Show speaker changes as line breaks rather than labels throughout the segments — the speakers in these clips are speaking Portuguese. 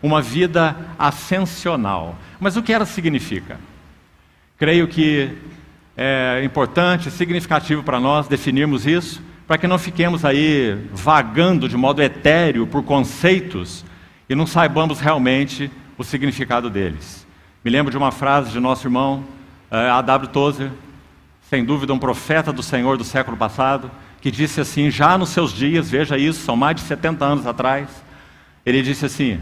uma vida ascensional. Mas o que ela significa? Creio que é importante, significativo para nós definirmos isso, para que não fiquemos aí vagando de modo etéreo por conceitos e não saibamos realmente o significado deles. Me lembro de uma frase de nosso irmão A.W. Tozer, sem dúvida um profeta do Senhor do século passado, que disse assim, já nos seus dias, veja isso, são mais de 70 anos atrás, ele disse assim: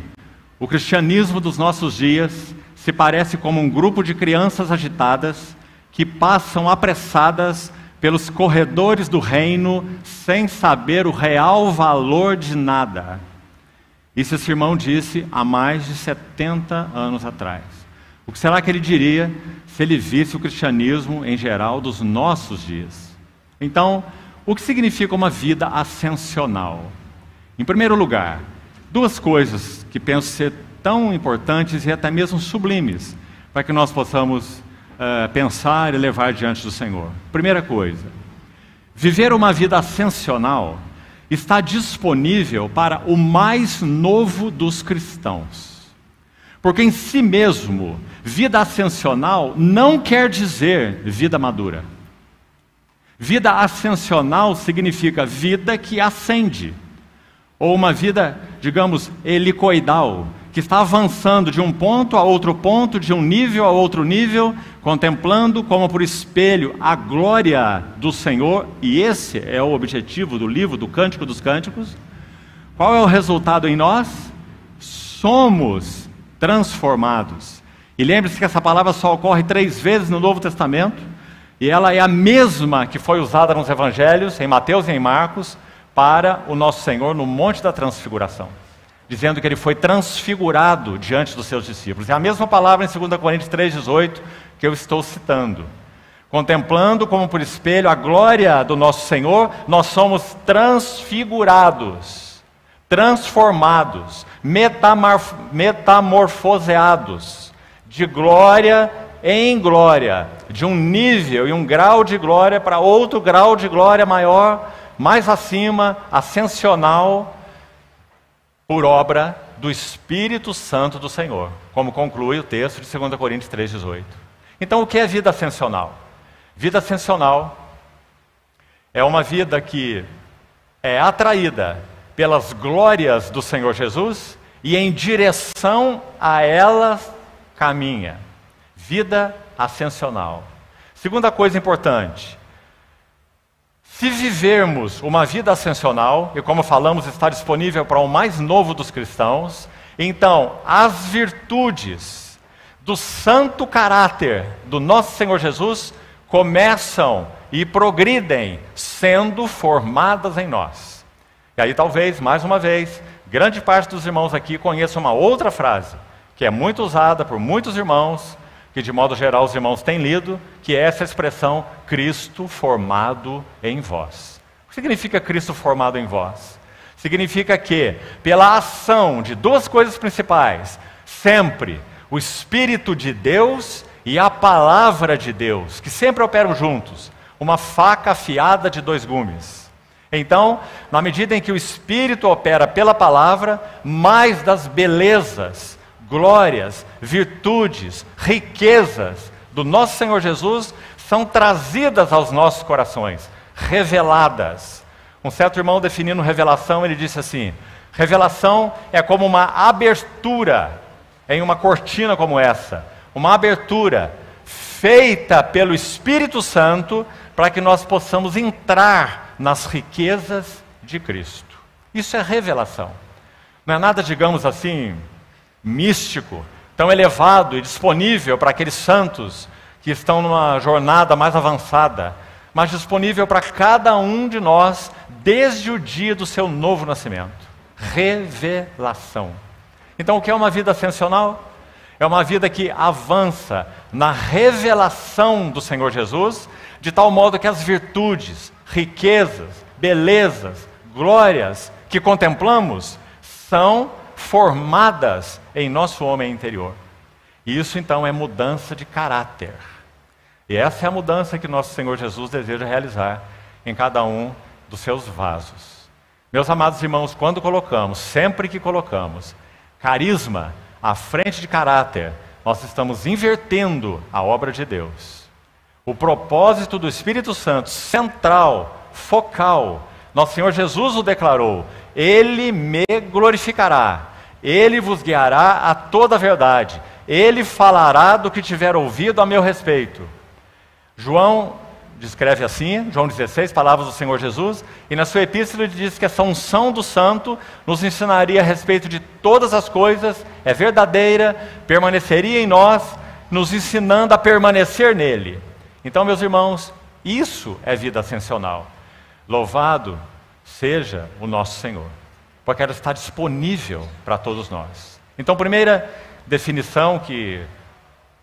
o cristianismo dos nossos dias se parece como um grupo de crianças agitadas que passam apressadas pelos corredores do reino sem saber o real valor de nada. Isso esse irmão disse há mais de 70 anos atrás. O que será que ele diria se ele visse o cristianismo em geral dos nossos dias? Então, o que significa uma vida ascensional? Em primeiro lugar, duas coisas que penso ser tão importantes e até mesmo sublimes para que nós possamos pensar e levar diante do Senhor. Primeira coisa, viver uma vida ascensional está disponível para o mais novo dos cristãos. Porque em si mesmo, vida ascensional não quer dizer vida madura. Vida ascensional significa vida que ascende, ou uma vida, digamos, helicoidal, que está avançando de um ponto a outro ponto, de um nível a outro nível, contemplando como por espelho a glória do Senhor, e esse é o objetivo do livro do Cântico dos Cânticos. Qual é o resultado em nós? Somos transformados. E lembre-se que essa palavra só ocorre 3 vezes no Novo Testamento, e ela é a mesma que foi usada nos Evangelhos, em Mateus e em Marcos, para o nosso Senhor no Monte da Transfiguração, dizendo que ele foi transfigurado diante dos seus discípulos. É a mesma palavra em 2 Coríntios 3,18 que eu estou citando. Contemplando como por espelho a glória do nosso Senhor, nós somos transfigurados, transformados, metamorfoseados, de glória em glória, de um nível e um grau de glória para outro grau de glória maior, mais acima, ascensional, por obra do Espírito Santo do Senhor, como conclui o texto de 2 Coríntios 3,18. Então, o que é vida ascensional? Vida ascensional é uma vida que é atraída pelas glórias do Senhor Jesus e em direção a elas caminha. Vida ascensional. Segunda coisa importante, se vivermos uma vida ascensional, e como falamos, está disponível para o mais novo dos cristãos, então as virtudes do santo caráter do nosso Senhor Jesus começam e progridem sendo formadas em nós. E aí talvez, mais uma vez, grande parte dos irmãos aqui conheça uma outra frase, que é muito usada por muitos irmãos, que de modo geral os irmãos têm lido, que é essa expressão, Cristo formado em vós. O que significa Cristo formado em vós? Significa que, pela ação de duas coisas principais, sempre o Espírito de Deus e a Palavra de Deus, que sempre operam juntos, uma faca afiada de 2 gumes. Então, na medida em que o Espírito opera pela Palavra, mais das belezas, glórias, virtudes, riquezas do nosso Senhor Jesus são trazidas aos nossos corações, reveladas. Um certo irmão definindo revelação, ele disse assim: revelação é como uma abertura em uma cortina como essa, uma abertura feita pelo Espírito Santo para que nós possamos entrar nas riquezas de Cristo. Isso é revelação. Não é nada, digamos assim, místico, tão elevado e disponível para aqueles santos que estão numa jornada mais avançada, mas disponível para cada um de nós desde o dia do seu novo nascimento. Revelação. Então, o que é uma vida ascensional? É uma vida que avança na revelação do Senhor Jesus, de tal modo que as virtudes, riquezas, belezas, glórias que contemplamos são formadas em nosso homem interior. E isso então é mudança de caráter. E essa é a mudança que nosso Senhor Jesus deseja realizar em cada um dos seus vasos. Meus amados irmãos, quando colocamos, sempre que colocamos, carisma à frente de caráter, nós estamos invertendo a obra de Deus. O propósito do Espírito Santo, central, focal, nosso Senhor Jesus o declarou: Ele me glorificará, Ele vos guiará a toda a verdade, Ele falará do que tiver ouvido a meu respeito. João descreve assim, João 16, palavras do Senhor Jesus, e na sua epístola ele diz que essa unção do Santo nos ensinaria a respeito de todas as coisas, é verdadeira, permaneceria em nós, nos ensinando a permanecer nele. Então, meus irmãos, isso é vida ascensional. Louvado seja o nosso Senhor, porque ela está disponível para todos nós. Então, primeira definição que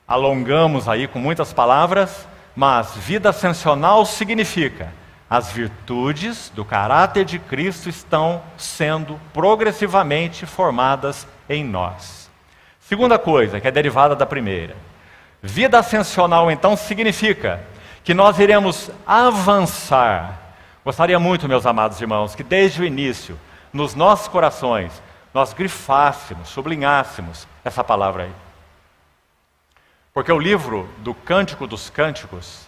alongamos aí com muitas palavras, mas vida ascensional significa as virtudes do caráter de Cristo estão sendo progressivamente formadas em nós. Segunda coisa, que é derivada da primeira, vida ascensional então significa que nós iremos avançar. Gostaria muito, meus amados irmãos, que desde o início, nos nossos corações, nós grifássemos, sublinhássemos essa palavra aí. Porque o livro do Cântico dos Cânticos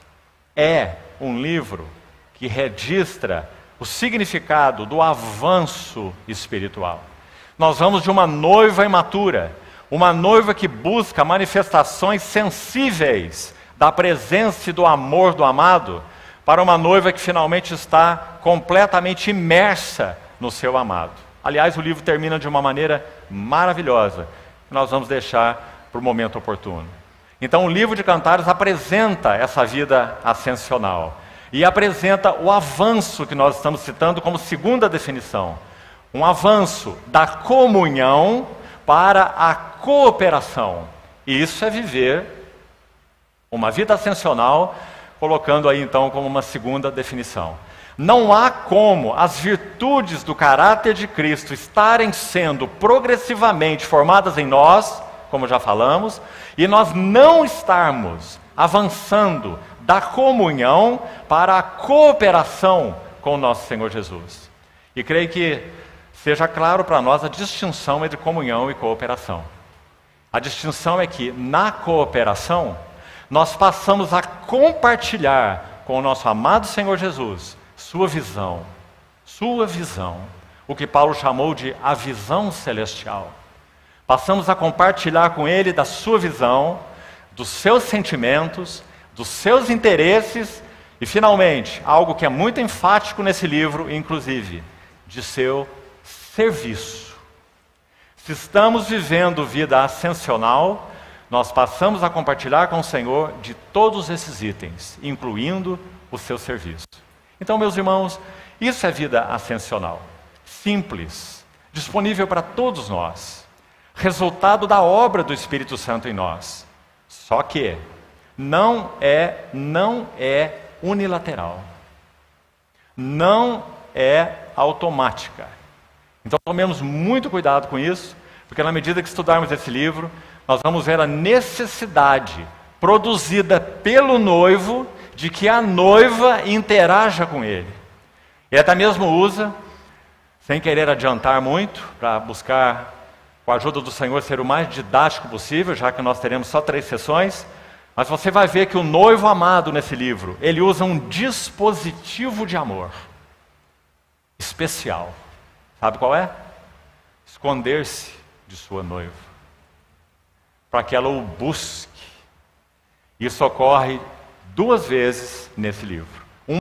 é um livro que registra o significado do avanço espiritual. Nós vamos de uma noiva imatura, uma noiva que busca manifestações sensíveis da presença e do amor do amado, para uma noiva que finalmente está completamente imersa no seu amado. Aliás, o livro termina de uma maneira maravilhosa, que nós vamos deixar para o momento oportuno. Então, o livro de Cantares apresenta essa vida ascensional e apresenta o avanço que nós estamos citando como segunda definição. Um avanço da comunhão para a cooperação. E isso é viver uma vida ascensional, colocando aí então como uma segunda definição. Não há como as virtudes do caráter de Cristo estarem sendo progressivamente formadas em nós, como já falamos, e nós não estarmos avançando da comunhão para a cooperação com o nosso Senhor Jesus. E creio que seja claro para nós a distinção entre comunhão e cooperação. A distinção é que na cooperação nós passamos a compartilhar com o nosso amado Senhor Jesus sua visão, o que Paulo chamou de a visão celestial. Passamos a compartilhar com Ele da sua visão, dos seus sentimentos, dos seus interesses e, finalmente, algo que é muito enfático nesse livro, inclusive, de seu serviço. Se estamos vivendo vida ascensional, nós passamos a compartilhar com o Senhor de todos esses itens, incluindo o seu serviço. Então, meus irmãos, isso é vida ascensional. Simples, disponível para todos nós. Resultado da obra do Espírito Santo em nós. Só que não é unilateral. Não é automática. Então tomemos muito cuidado com isso, porque na medida que estudarmos esse livro, nós vamos ver a necessidade produzida pelo noivo de que a noiva interaja com ele. Ele até mesmo usa, sem querer adiantar muito, para buscar, com a ajuda do Senhor, ser o mais didático possível, já que nós teremos só 3 sessões, mas você vai ver que o noivo amado nesse livro, ele usa um dispositivo de amor especial. Sabe qual é? Esconder-se de sua noiva, para que ela o busque. Isso ocorre 2 vezes nesse livro.